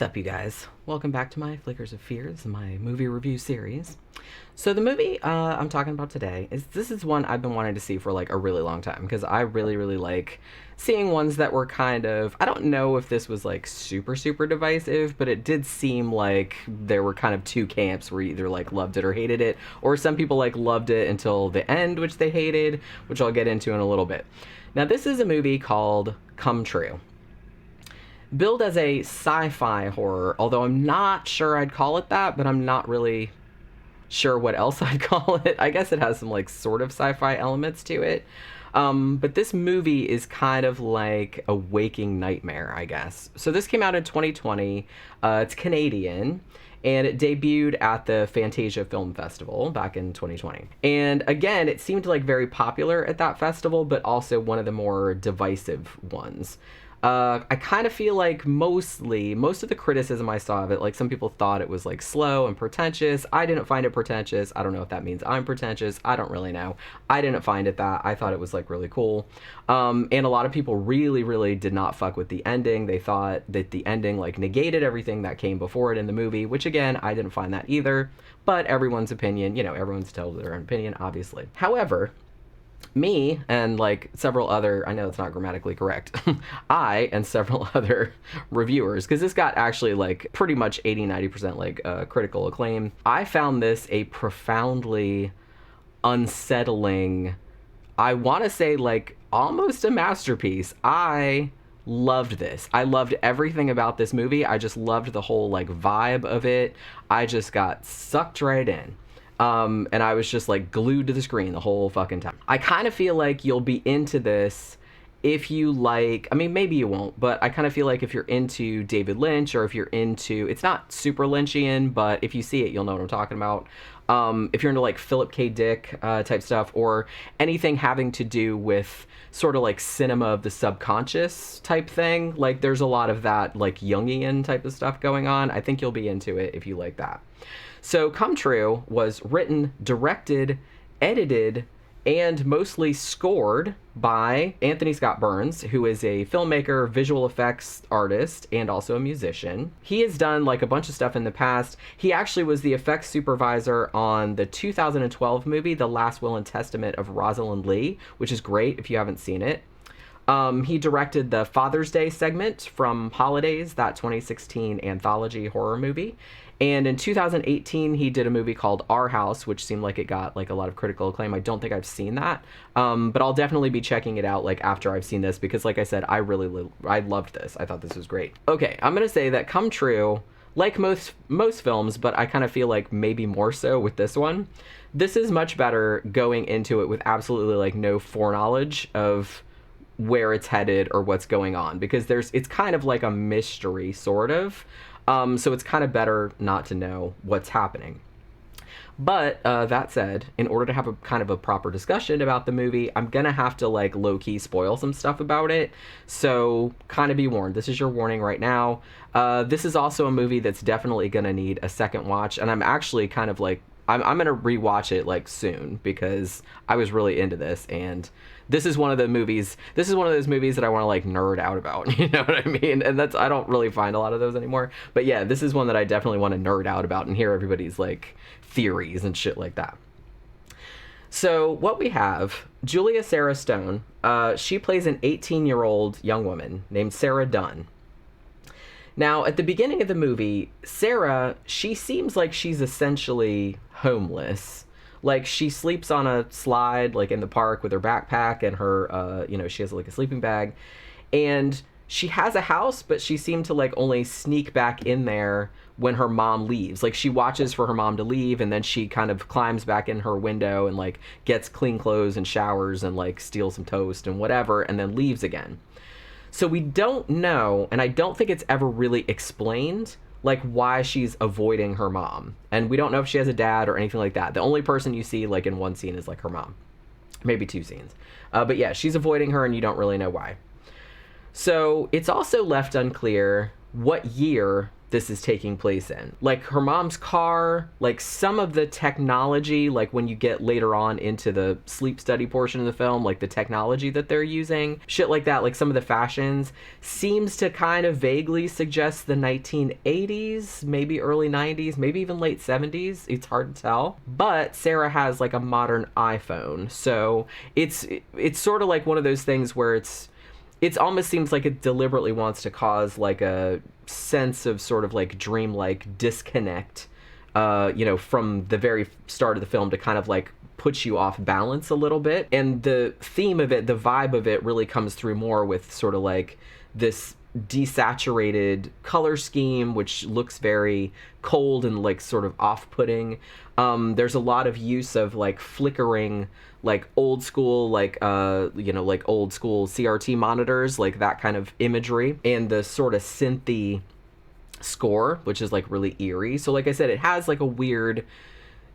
What's up, you guys? Welcome back to my Flickers of Fears, my movie review series. So the movie I'm talking about today is one I've been wanting to see for like a really long time, because I really like seeing ones that were kind of, I don't know if this was like super divisive, but it did seem like there were kind of two camps where you either like loved it or hated it, or some people like loved it until the end, which they hated, which I'll get into in a little bit. Now this is a movie called Come True. Billed as a sci-fi horror, although I'm not sure I'd call it that, but I'm not really sure what else I'd call it. I guess it has some like sort of sci-fi elements to it. But this movie is kind of like a waking nightmare, I guess. So this came out in 2020. It's Canadian, and it debuted at the Fantasia Film Festival back in 2020. And again, it seemed like very popular at that festival, but also one of the more divisive ones. I kind of feel like most of the criticism I saw of it, like some people thought it was like slow and pretentious. I didn't find it pretentious. I don't know if that means I'm pretentious. I don't really know. I didn't find it that. I thought it was like really cool. And a lot of people really did not fuck with the ending. They thought that the ending like negated everything that came before it in the movie, which again, I didn't find that either. But everyone's opinion, everyone's told their own opinion, obviously. However, me and like several other, I know it's not grammatically correct, I and several other reviewers, because this got actually like pretty much 80-90% like critical acclaim. I found this a profoundly unsettling, I want to say like almost a masterpiece. I loved this. I loved everything about this movie. I just loved the whole like vibe of it. I just got sucked right in. And I was just like glued to the screen the whole fucking time. I kind of feel like you'll be into this if you like, I mean, maybe you won't, but I kind of feel like if you're into David Lynch, or if you're into, it's not super Lynchian, but if you see it, you'll know what I'm talking about. If you're into like Philip K. Dick type stuff, or anything having to do with sort of like cinema of the subconscious type thing, like there's a lot of that like Jungian type of stuff going on. I think you'll be into it if you like that. So Come True was written, directed, edited, and mostly scored by Anthony Scott Burns, who is a filmmaker, visual effects artist, and also a musician. He has done like a bunch of stuff in the past. He actually was the effects supervisor on the 2012 movie, The Last Will and Testament of Rosalind Lee, which is great if you haven't seen it. He directed the Father's Day segment from Holidays, that 2016 anthology horror movie. And in 2018, he did a movie called Our House, which seemed like it got like a lot of critical acclaim. I don't think I've seen that, but I'll definitely be checking it out like after I've seen this, because like I said, I loved this. I thought this was great. Okay, I'm gonna say that Come True, like most films, but I kind of feel like maybe more so with this one. This is much better going into it with absolutely like no foreknowledge of where it's headed or what's going on, because it's kind of like a mystery sort of. So it's kind of better not to know what's happening. But that said, in order to have a kind of a proper discussion about the movie, I'm gonna have to like low-key spoil some stuff about it. So kind of be warned. This is your warning right now. This is also a movie that's definitely gonna need a second watch, and I'm actually kind of like, I'm gonna rewatch it like soon, because I was really into this, and this is one of those movies that I want to like nerd out about, you know what I mean? And I don't really find a lot of those anymore. But yeah, this is one that I definitely want to nerd out about and hear everybody's like theories and shit like that. So what we have, Julia Sarah Stone, she plays an 18-year-old young woman named Sarah Dunn. Now, at the beginning of the movie, Sarah, she seems like she's essentially homeless. Like, she sleeps on a slide, like, in the park with her backpack and her, she has, like, a sleeping bag. And she has a house, but she seemed to, like, only sneak back in there when her mom leaves. Like, she watches for her mom to leave, and then she kind of climbs back in her window and, like, gets clean clothes and showers and, like, steals some toast and whatever, and then leaves again. So we don't know, and I don't think it's ever really explained, like, why she's avoiding her mom. And we don't know if she has a dad or anything like that. The only person you see, like, in one scene is, like, her mom. Maybe two scenes. But yeah, she's avoiding her, and you don't really know why. So it's also left unclear what year this is taking place in. Like her mom's car, like some of the technology, like when you get later on into the sleep study portion of the film, like the technology that they're using, shit like that, like some of the fashions seems to kind of vaguely suggest the 1980s, maybe early 90s, maybe even late 70s. It's hard to tell. But Sarah has like a modern iPhone. So it's sort of like one of those things where it almost seems like it deliberately wants to cause like a sense of sort of like dreamlike disconnect, from the very start of the film to kind of like put you off balance a little bit. And the theme of it, the vibe of it really comes through more with sort of like this desaturated color scheme, which looks very cold and like sort of off-putting. There's a lot of use of like flickering, like old school, like old school CRT monitors, like that kind of imagery, and the sort of synthy score, which is like really eerie. So like I said, it has like a weird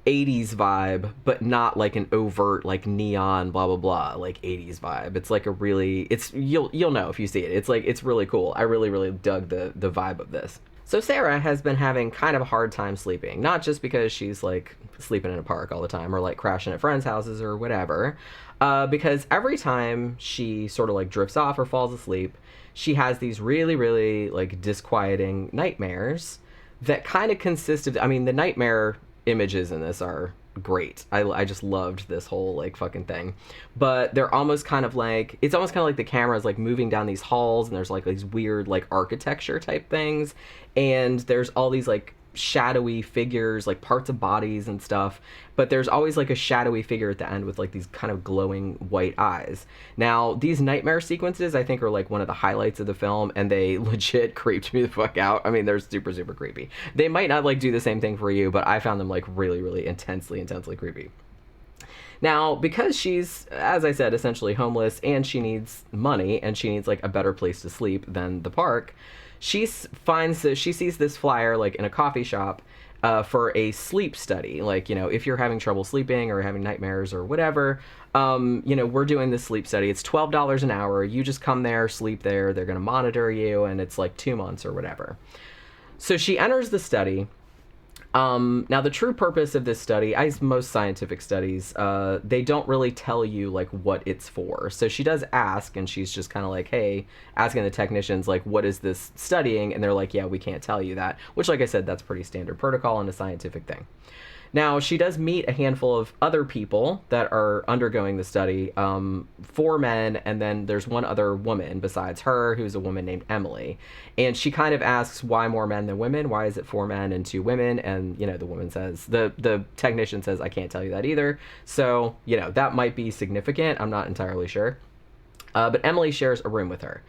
80s vibe, but not like an overt like neon blah blah blah like 80s vibe. It's like a really, you'll know if you see it. It's really cool. I really dug the vibe of this. So Sarah has been having kind of a hard time sleeping, not just because she's like sleeping in a park all the time or like crashing at friends' houses or whatever, because every time she sort of like drifts off or falls asleep, she has these really like disquieting nightmares that kind of consist of, I mean, the nightmare images in this are great. I just loved this whole like fucking thing, but they're almost kind of like, it's almost kind of like the camera is like moving down these halls and there's like these weird like architecture type things, and there's all these like shadowy figures, like parts of bodies and stuff, but there's always like a shadowy figure at the end with like these kind of glowing white eyes. Now these nightmare sequences I think are like one of the highlights of the film, and they legit creeped me the fuck out. I mean, they're super creepy. They might not like do the same thing for you, but I found them like really intensely creepy. Now, because she's, as I said, essentially homeless, and she needs money, and she needs like a better place to sleep than the park, she sees this flyer like in a coffee shop for a sleep study. Like, if you're having trouble sleeping or having nightmares or whatever, we're doing this sleep study. It's $12 an hour. You just come there, sleep there. They're going to monitor you, and it's like 2 months or whatever. So she enters the study. Now the true purpose of this study, as most scientific studies, they don't really tell you like what it's for. So she does ask, and she's just kind of like, hey, asking the technicians like, what is this studying? And they're like, yeah, we can't tell you that, which, like I said, that's pretty standard protocol and a scientific thing. Now, she does meet a handful of other people that are undergoing the study, 4 men, and then there's one other woman besides her, who's a woman named Emily. And she kind of asks, why more men than women? Why is it 4 men and 2 women? And, the woman says, the technician says, I can't tell you that either. So, that might be significant. I'm not entirely sure. But Emily shares a room with her.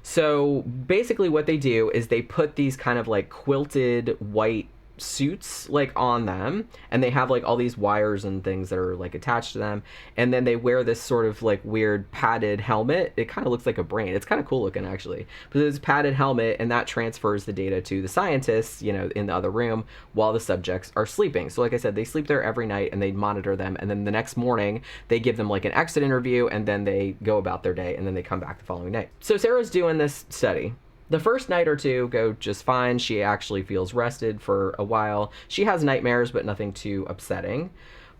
So basically what they do is they put these kind of like quilted white suits like on them, and they have like all these wires and things that are like attached to them, and then they wear this sort of like weird padded helmet. It kind of looks like a brain. It's kind of cool looking actually, but it's padded helmet, and that transfers the data to the scientists in the other room while the subjects are sleeping. So like I said, they sleep there every night and they monitor them, and then the next morning they give them like an exit interview, and then they go about their day, and then they come back the following night. So Sarah's doing this study. The first night or two go just fine. She actually feels rested for a while. She has nightmares, but nothing too upsetting.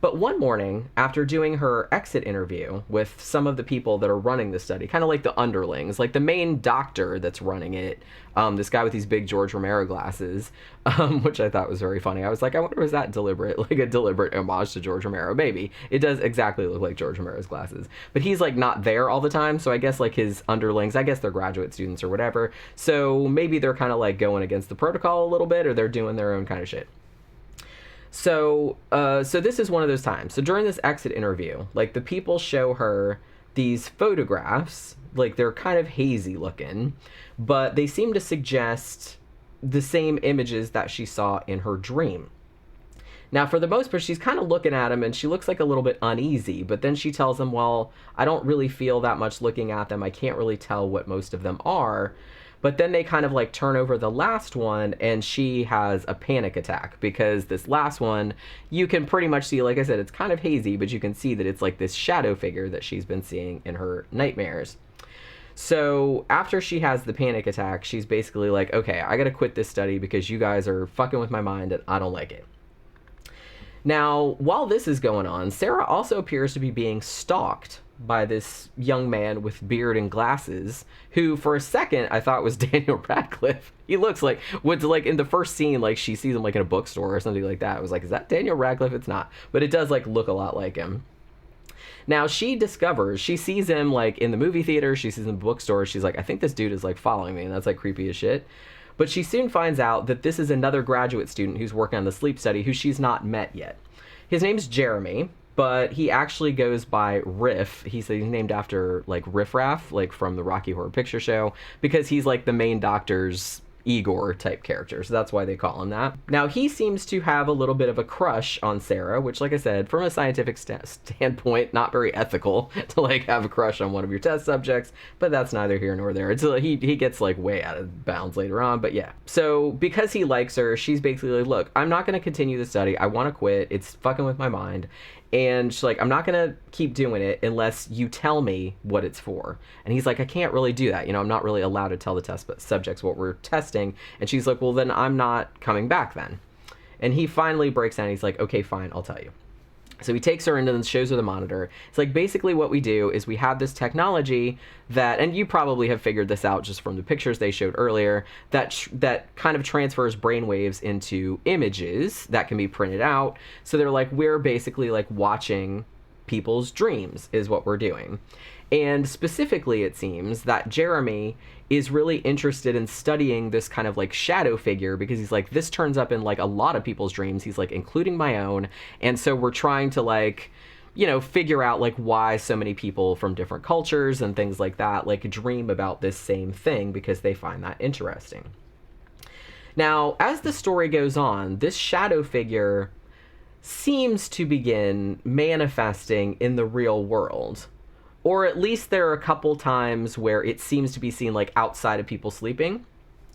But one morning, after doing her exit interview with some of the people that are running the study, kind of like the underlings, like the main doctor that's running it, this guy with these big George Romero glasses, which I thought was very funny. I was like, I wonder, was that deliberate, like a deliberate homage to George Romero? Maybe. It does exactly look like George Romero's glasses. But he's like not there all the time, so I guess like his underlings, I guess they're graduate students or whatever, so maybe they're kind of like going against the protocol a little bit, or they're doing their own kind of shit. So this is one of those times. So during this exit interview, like the people show her these photographs, like they're kind of hazy looking, but they seem to suggest the same images that she saw in her dream. Now, for the most part, she's kind of looking at them and she looks like a little bit uneasy, but then she tells them, well, I don't really feel that much looking at them. I can't really tell what most of them are. But then they kind of like turn over the last one, and she has a panic attack because this last one, you can pretty much see, like I said, it's kind of hazy, but you can see that it's like this shadow figure that she's been seeing in her nightmares. So after she has the panic attack, she's basically like, okay, I gotta quit this study because you guys are fucking with my mind and I don't like it. Now, while this is going on, Ciarra also appears to be being stalked by this young man with beard and glasses, who for a second I thought was Daniel Radcliffe. He looks like, what's like in the first scene, like she sees him like in a bookstore or something like that. I was like, is that Daniel Radcliffe? It's not, but it does like look a lot like him. Now she sees him like in the movie theater, she sees him in the bookstore, she's like, I think this dude is like following me, and that's like creepy as shit. But she soon finds out that this is another graduate student who's working on the sleep study who she's not met yet. His name's Jeremy, but he actually goes by Riff. He's named after like Riff Raff, like from the Rocky Horror Picture Show, because he's like the main doctor's Igor type character, so that's why they call him that. Now he seems to have a little bit of a crush on Ciarra, which, like I said, from a scientific standpoint, not very ethical to like have a crush on one of your test subjects, but that's neither here nor there. It's he gets like way out of bounds later on, but yeah. So because he likes her, she's basically like, look, I'm not going to continue the study, I want to quit, it's fucking with my mind. And she's like, I'm not going to keep doing it unless you tell me what it's for. And he's like, I can't really do that. I'm not really allowed to tell the test subjects what we're testing. And she's like, well, then I'm not coming back then. And he finally breaks down. He's like, okay, fine, I'll tell you. So he takes her in and shows her the monitor. It's like, basically what we do is we have this technology that, and you probably have figured this out just from the pictures they showed earlier, that kind of transfers brainwaves into images that can be printed out. So they're like, we're basically like watching people's dreams is what we're doing. And specifically, it seems that Jeremy is really interested in studying this kind of like shadow figure, because he's like, this turns up in like a lot of people's dreams. He's like, including my own. And so we're trying to like, figure out like why so many people from different cultures and things like that like dream about this same thing, because they find that interesting. Now, as the story goes on, this shadow figure seems to begin manifesting in the real world. Or at least there are a couple times where it seems to be seen like outside of people sleeping.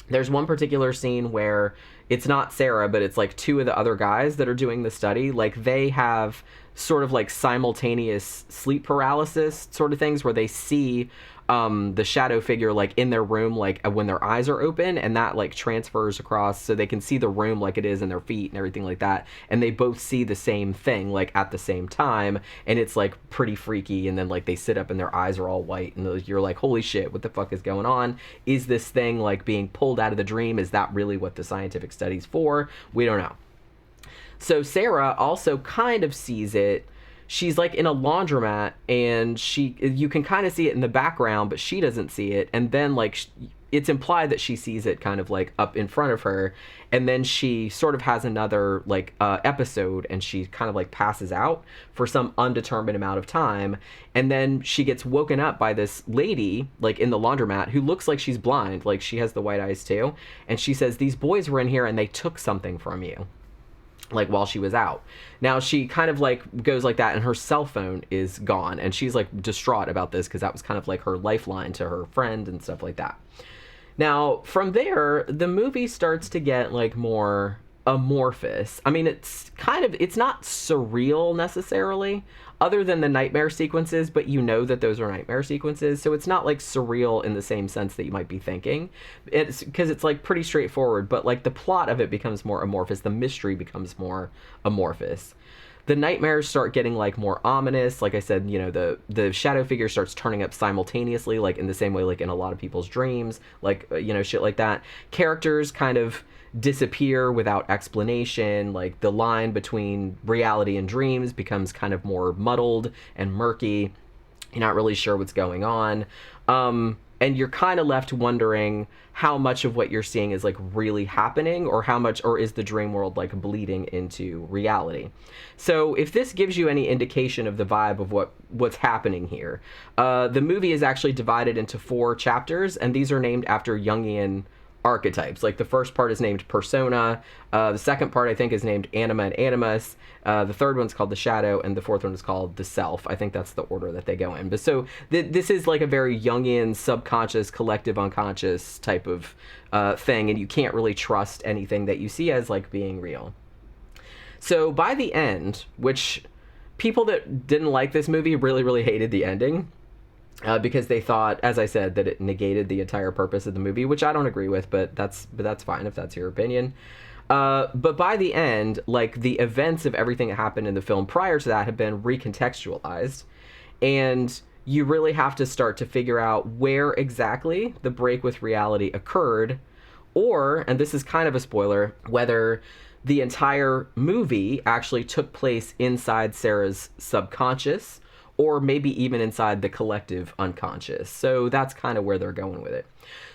There's one particular scene where it's not Ciarra, but it's like two of the other guys that are doing the study. Like they have sort of like simultaneous sleep paralysis sort of things where they see the shadow figure like in their room, like when their eyes are open, and that like transfers across so they can see the room like it is in their feet and everything like that, and they both see the same thing like at the same time, and it's like pretty freaky. And then like they sit up and their eyes are all white, and you're like, holy shit, what the fuck is going on? Is this thing like being pulled out of the dream? Is that really what the scientific study's for? We don't know. So Ciarra also kind of sees it. She's like in a laundromat, and you can kind of see it in the background, but she doesn't see it. And then like it's implied that she sees it kind of like up in front of her, and then she sort of has another like episode, and she kind of like passes out for some undetermined amount of time, and then she gets woken up by this lady like in the laundromat who looks like she's blind, like she has the white eyes too, and she says, these boys were in here and they took something from you, like while she was out. Now she kind of like goes like that, and her cell phone is gone, and she's like distraught about this because that was kind of like her lifeline to her friend and stuff like that. Now from there, the movie starts to get like more amorphous. I mean, it's not surreal necessarily, other than the nightmare sequences, but that those are nightmare sequences, so it's not like surreal in the same sense that you might be thinking. It's because it's like pretty straightforward, but like the plot of it becomes more amorphous, the mystery becomes more amorphous. The nightmares start getting like more ominous. Like I said, the shadow figure starts turning up simultaneously, like in the same way like in a lot of people's dreams, like shit like that. Characters kind of disappear without explanation. Like the line between reality and dreams becomes kind of more muddled and murky. You're not really sure what's going on. And you're kind of left wondering how much of what you're seeing is like really happening, or is the dream world like bleeding into reality. So if this gives you any indication of the vibe of what's happening here, the movie is actually divided into 4 chapters, and these are named after Jungian archetypes. Like the first part is named persona, the second part I think is named anima and animus, the third one's called the shadow, and the fourth one is called the self. I think that's the order that they go in. But so this is like a very Jungian subconscious collective unconscious type of thing, and you can't really trust anything that you see as like being real. So by the end, which people that didn't like this movie really hated the ending, because they thought, as I said, that it negated the entire purpose of the movie, which I don't agree with, but that's fine if that's your opinion. But by the end, like, the events of everything that happened in the film prior to that have been recontextualized, and you really have to start to figure out where exactly the break with reality occurred, or, and this is kind of a spoiler, whether the entire movie actually took place inside Sarah's subconscious, or maybe even inside the collective unconscious. So that's kind of where they're going with it.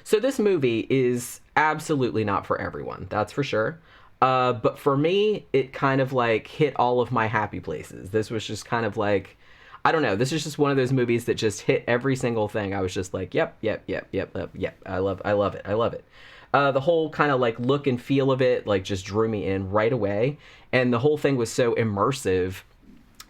So this movie is absolutely not for everyone, that's for sure. But for me, it kind of like hit all of my happy places. This was just kind of like, I don't know, this is just one of those movies that just hit every single thing. I was just like, yep. I love it. The whole kind of like look and feel of it like just drew me in right away. And the whole thing was so immersive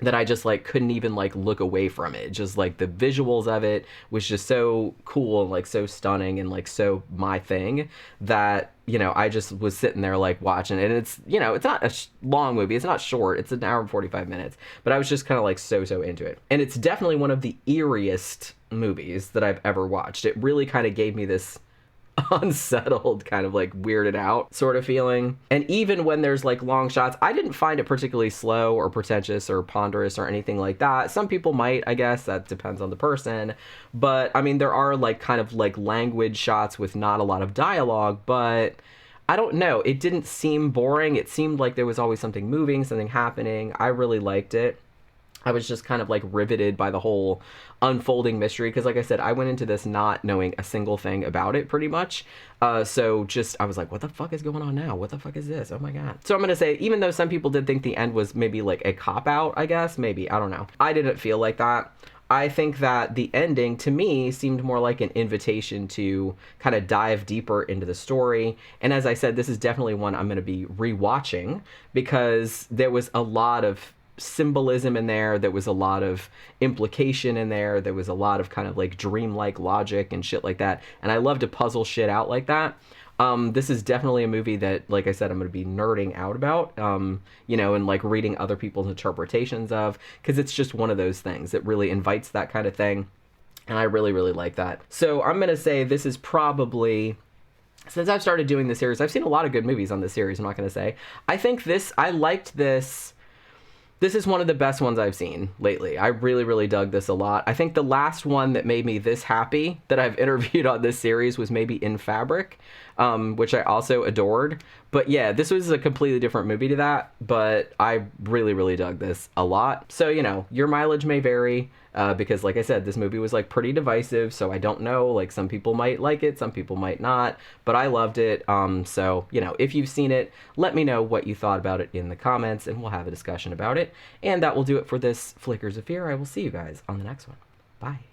that I just like couldn't even like look away from it. Just like the visuals of it was just so cool and like so stunning and like so my thing that, you know, I just was sitting there like watching it. And it's, you know, it's not a long movie. It's not short. It's an hour and 45 minutes. But I was just kind of like so into it. And it's definitely one of the eeriest movies that I've ever watched. It really kind of gave me this unsettled, kind of like weirded out sort of feeling. And even when there's like long shots, I didn't find it particularly slow or pretentious or ponderous or anything like that. Some people might, I guess that depends on the person. But I mean, there are like kind of like language shots with not a lot of dialogue, but I don't know. It didn't seem boring. It seemed like there was always something moving, something happening. I really liked it. I was just kind of like riveted by the whole unfolding mystery because, like I said, I went into this not knowing a single thing about it pretty much. So just I was like, what the fuck is going on now? What the fuck is this? Oh my god. So I'm going to say, even though some people did think the end was maybe like a cop out, I guess, maybe, I don't know. I didn't feel like that. I think that the ending to me seemed more like an invitation to kind of dive deeper into the story. And as I said, this is definitely one I'm going to be rewatching because there was a lot of symbolism in there. There was a lot of implication in there. There was a lot of kind of like dreamlike logic and shit like that. And I love to puzzle shit out like that. This is definitely a movie that, like I said, I'm going to be nerding out about, you know, and like reading other people's interpretations of, because it's just one of those things that really invites that kind of thing. And I really like that. So I'm going to say this is probably, since I've started doing this series, I've seen a lot of good movies on this series, I'm not going to say. I think I liked this. This is one of the best ones I've seen lately. I really dug this a lot. I think the last one that made me this happy that I've interviewed on this series was maybe In Fabric, which I also adored. But yeah, this was a completely different movie to that, but I really dug this a lot. So, you know, your mileage may vary, because like I said, this movie was like pretty divisive, so I don't know, like some people might like it, some people might not, but I loved it. So, you know, if you've seen it, let me know what you thought about it in the comments and we'll have a discussion about it. And that will do it for this Flickers of Fear. I will see you guys on the next one. Bye.